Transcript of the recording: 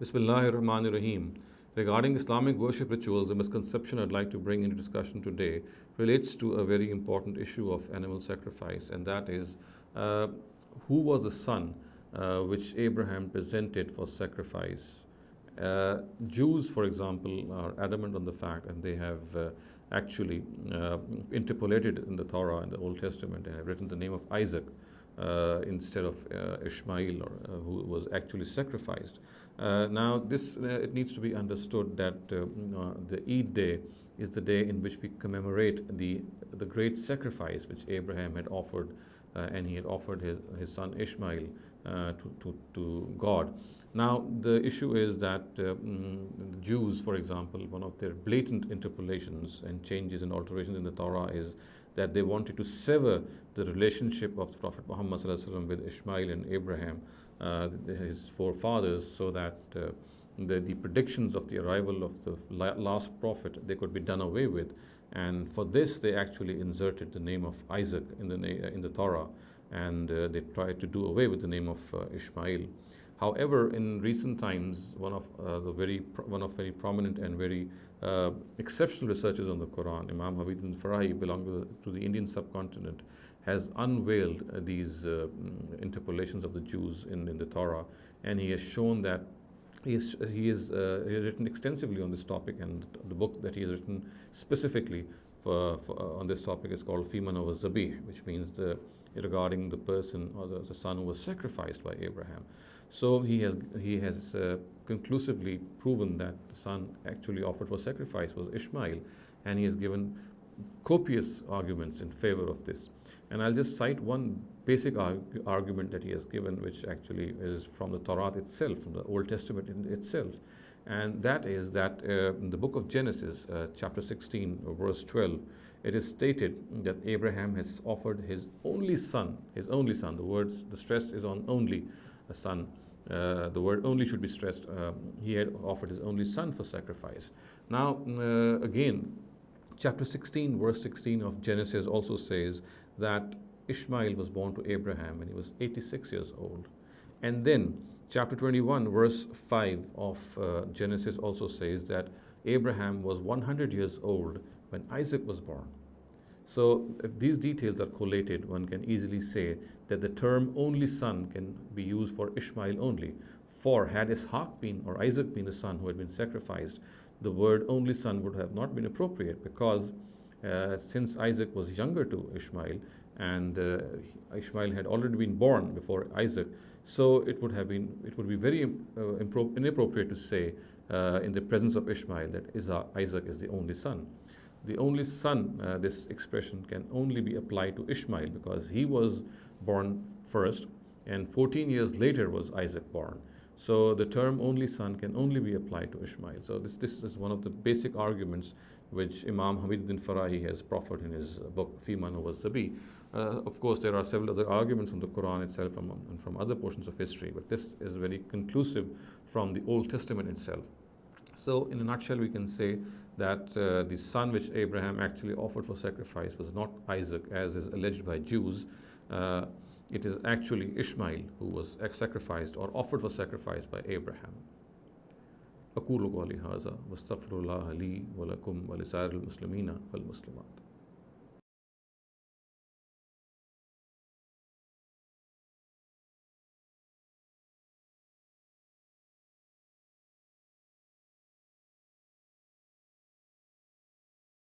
Bismillahir Rahmanir Rahim. Regarding Islamic worship rituals, the misconception I'd like to bring into discussion today relates to a very important issue of animal sacrifice, and that is who was the son which Abraham presented for sacrifice. Jews, for example, are adamant on the fact, and they have actually interpolated in the Torah and the Old Testament and have written the name of Isaac instead of Ishmael, or who was actually sacrificed. Now, this it needs to be understood that the Eid day is the day in which we commemorate the great sacrifice which Abraham had offered, and he had offered his son Ishmael to God. Now, the issue is that the Jews, for example, one of their blatant interpolations and changes and alterations in the Torah is that they wanted to sever the relationship of the Prophet Muhammad with Ishmael and Abraham, his forefathers, so that the predictions of the arrival of the last prophet, they could be done away with. And for this, they actually inserted the name of Isaac in the Torah, and they tried to do away with the name of Ishmael. However, in recent times, one of very prominent and very exceptional researchers on the Quran, Imam Habib Farahi, belonging to the Indian subcontinent, has unveiled these interpolations of the Jews in the Torah, and he has shown that he has written extensively on this topic, and the book that he has written specifically on this topic is called Fi Man Huwa Zabih, which means regarding the person or the son who was sacrificed by Abraham. So he has conclusively proven that the son actually offered for sacrifice was Ishmael, and he has given copious arguments in favor of this. And I'll just cite one basic argument that he has given, which actually is from the Torah itself, from the Old Testament itself. And that is that in the book of Genesis, chapter 16, verse 12, it is stated that Abraham has offered his only son. The stress is on only a son. The word only should be stressed. He had offered his only son for sacrifice. Now, again, chapter 16, verse 16 of Genesis also says that Ishmael was born to Abraham when he was 86 years old. And then chapter 21, verse 5 of Genesis also says that Abraham was 100 years old when Isaac was born. So if these details are collated, one can easily say that the term only son can be used for Ishmael only. For had Ishaq been or Isaac been the son who had been sacrificed, the word only son would have not been appropriate, because since Isaac was younger to Ishmael, and Ishmael had already been born before Isaac, so it would be very inappropriate to say in the presence of Ishmael that Isaac is the only son. The only son, this expression can only be applied to Ishmael, because he was born first, and 14 years later was Isaac born. So the term only son can only be applied to Ishmael. So this is one of the basic arguments which Imam Hamid Farahi has proffered in his book Fi Man Huwa Zabih. Of course, there are several other arguments from the Quran itself and from other portions of history, but this is very conclusive from the Old Testament itself. So in a nutshell, we can say that the son which Abraham actually offered for sacrifice was not Isaac, as is alleged by Jews. It is actually Ishmael who was sacrificed or offered for sacrifice by Abraham. أقول قولي هذا واستغفر الله لي ولكم ولسائر المسلمين والمسلمات.